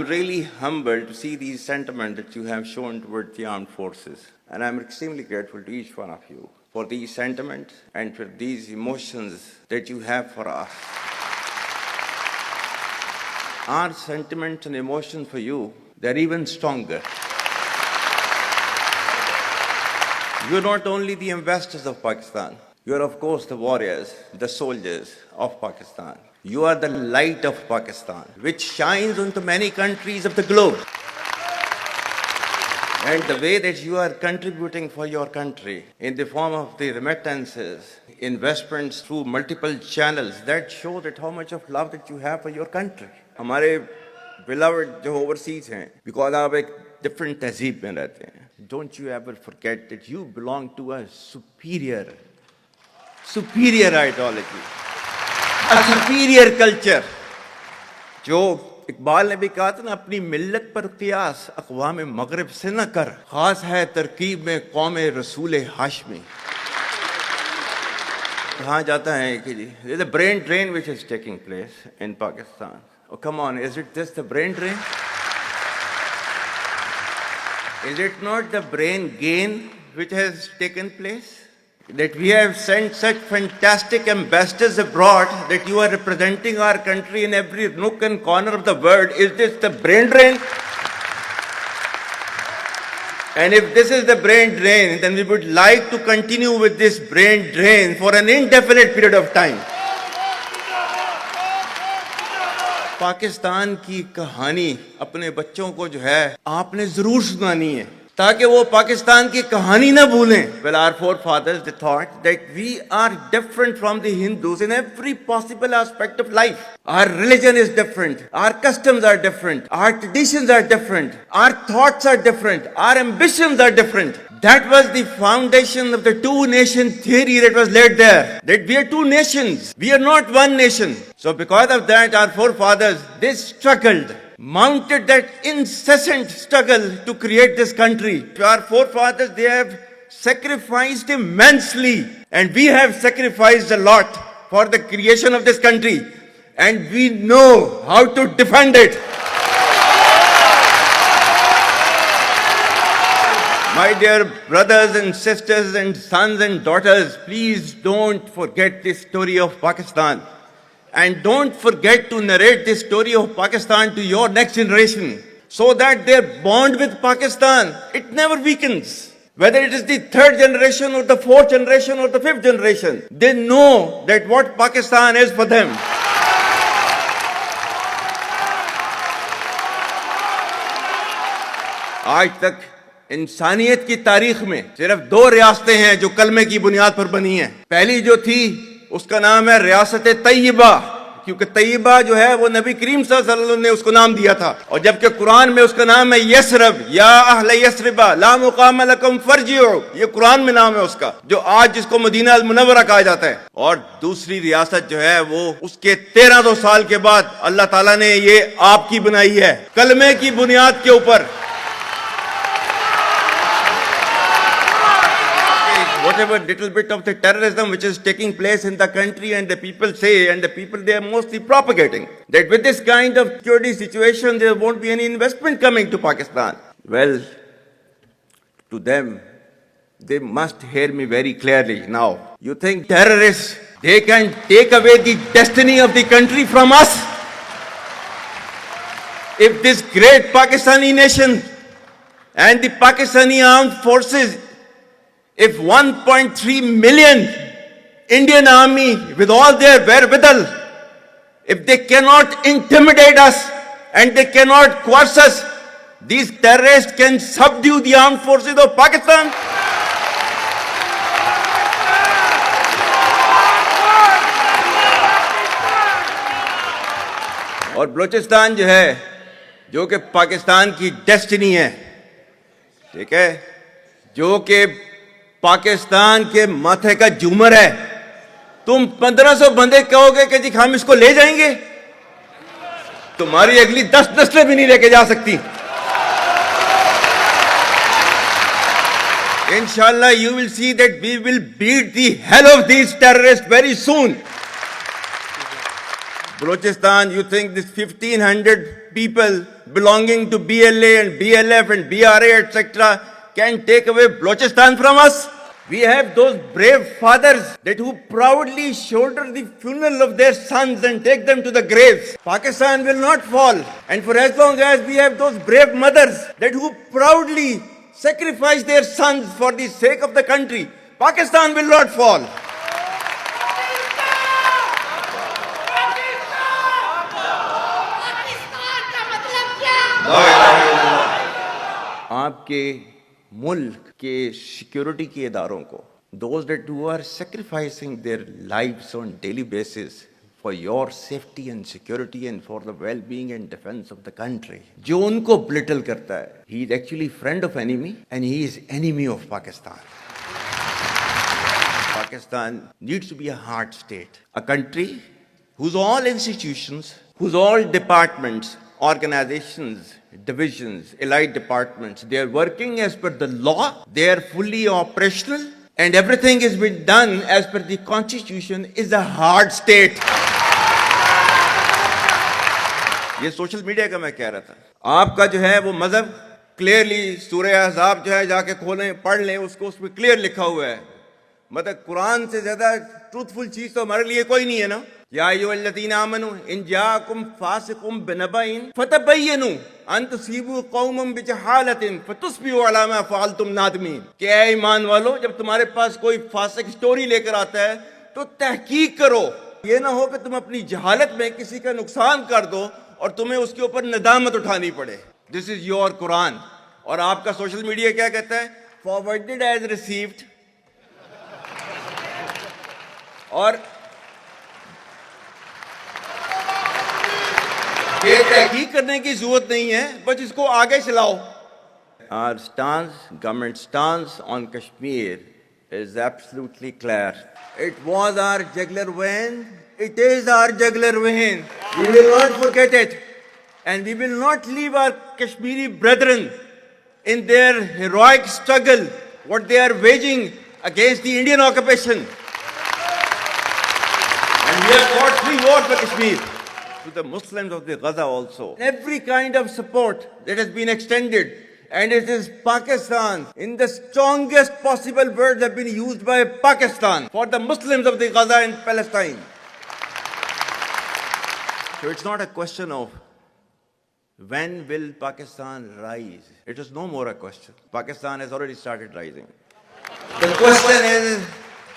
really humbled to see these sentiments that you have shown towards the armed forces. And I'm extremely grateful to each one of you for these sentiments and for these emotions that you have for us. Our sentiments and emotions for you, they're even stronger. You're not only the investors of Pakistan, you're of course the warriors, the soldiers of Pakistan. You are the light of Pakistan, which shines onto many countries of the globe. And the way that you are contributing for your country in the form of the remittances, investments through multiple channels, that show that how much of love that you have for your country. हमारे beloved जो overseas हैं, because आप एक different तहजीब में रहते हैं. Don't you ever forget that you belong to a superior ideology, a superior culture. जो इकबाल ने भी कहा था ना, अपनी मिल्लत पर क़ियास अक़वाम मग़रिब से न कर, ख़ास है तरकीब में क़ौम रसूल हाशमी. कहा जाता है कि जी, there's a brain drain which is taking place in Pakistan. Oh, come on, is it just the brain drain? Is it not the brain gain which has taken place? That we have sent such fantastic ambassadors abroad that you are representing our country in every nook and corner of the world. Is this the brain drain? And if this is the brain drain, then we would like to continue with this brain drain for an indefinite period of time. Pakistan की कहानी अपने बच्चों को जो है आपने जरूर सुनानी है, ताकि वो पाकिस्तान की कहानी ना भूलें. Well, our forefathers, they thought that we are different from the Hindus in every possible aspect of life. Our religion is different, our customs are different, our traditions are different, our thoughts are different, our ambitions are different. That was the foundation of the two-nation theory that was laid there. That we are two nations, we are not one nation. So because of that, our forefathers, they struggled, mounted that incessant struggle to create this country. Our forefathers, they have sacrificed immensely, and we have sacrificed a lot for the creation of this country, and we know how to defend it. My dear brothers and sisters and sons and daughters, please don't forget this story of Pakistan. And don't forget to narrate this story of Pakistan to your next generation, so that their bond with Pakistan, it never weakens. Whether it is the third generation or the fourth generation or the fifth generation, they know that what Pakistan is for them. आज तक इंसानियत की तारीख में सिर्फ दो रियासतें हैं जो कलमे की बुनियाद पर बनी हैं. पहली जो थी उसका नाम है रियासत तैयबा, क्योंकि तैयबा जो है वो नबी करीम सल्लल्लाहु अलैहि वसल्लम ने उसको नाम दिया था. और जबकि कुरान में उसका नाम है यसरब, या अहले यसरबा ला मुकाम लकुम फरजिउ, ये कुरान में नाम है उसका, जो आज जिसको मदीना अल मुनव्वरा कहा जाता है. और दूसरी रियासत जो है वो उसके 1300 साल के बाद अल्लाह ताला ने ये आपकी बनाई है, कलमे की बुनियाद के ऊपर. Whatever little bit of the terrorism which is taking place in the country, and the people say, and the people they are mostly propagating, that with this kind of security situation there won't be any investment coming to Pakistan. Well, to them, they must hear me very clearly now. You think terrorists, they can take away the destiny of the country from us? If this great Pakistani nation and the Pakistani armed forces, if 1.3 million Indian army with all their wherewithal, if they cannot intimidate us and they cannot coerce us, these terrorists can subdue the armed forces of Pakistan. और बलूचिस्तान जो है, जो कि पाकिस्तान की destiny है, ठीक है, जो कि पाकिस्तान के माथे का झूमर है, तुम 1500 बंदे कहोगे कि जी हम इसको ले जाएंगे, तुम्हारी अगली 10 नस्लें भी नहीं लेके जा सकती. Inshallah, you will see that we will beat the hell of these terrorists very soon. Balochistan, you think this 1,500 people belonging to BLA and BLF and BRA, etc., can take away Balochistan from us? We have those brave fathers that who proudly shoulder the funeral of their sons and take them to the graves. Pakistan will not fall. And for as long as we have those brave mothers that who proudly sacrifice their sons for the sake of the country, Pakistan will not fall. आपके मुल्क के security के इदारों को, those that who are sacrificing their lives on daily basis for your safety and security and for the well-being and defense of the country, जो उनको belittle करता है, he is actually friend of enemy and he is enemy of Pakistan. Pakistan needs to be a hard state, a country whose all institutions, whose all departments, organizations, divisions, allied departments, they are working as per the law, they are fully operational, and everything is being done as per the constitution, is a hard state. ये social media का मैं कह रहा था, आपका जो है वो मजहब क्लियरली सूरह अहज़ाब जो है जाके खोलें पढ़ लें, उसको उसमें क्लियर लिखा हुआ है. मतलब कुरान से ज्यादा ट्रूथफुल चीज तो हमारे लिए कोई नहीं है ना. या अय्युहल्लज़ीना आमनू इन जाअकुम फासिकुम बिनबइन फतबय्यनु अन तुसीबू कौमम बिजहालतिन फतुस्बिहू अला मा फअलतुम नादिमीन. कि ऐ ईमान वालो, जब तुम्हारे पास कोई फासिक स्टोरी लेकर आता है तो तहकीक करो. ये ना हो कि तुम अपनी जहालत में किसी का नुकसान कर दो और तुम्हें उसके ऊपर नदामत उठानी पड़े. This is your Quran. और आपका सोशल मीडिया क्या कहता है? Forwarded as received. और ये तहकीक करने की जरूरत नहीं है, बस इसको आगे चलाओ. Our stance, government stance on Kashmir is absolutely clear. It was our jugular vein. It is our jugular vein. We will not forget it. And we will not leave our Kashmiri brethren in their heroic struggle, what they are waging against the Indian occupation. And we have fought 3 wars for Kashmir. To the Muslims of the Gaza also. Every kind of support that has been extended, and it is Pakistan, in the strongest possible words have been used by Pakistan for the Muslims of the Gaza and Palestine. So it's not a question of when will Pakistan rise. It is no more a question. Pakistan has already started rising. The question is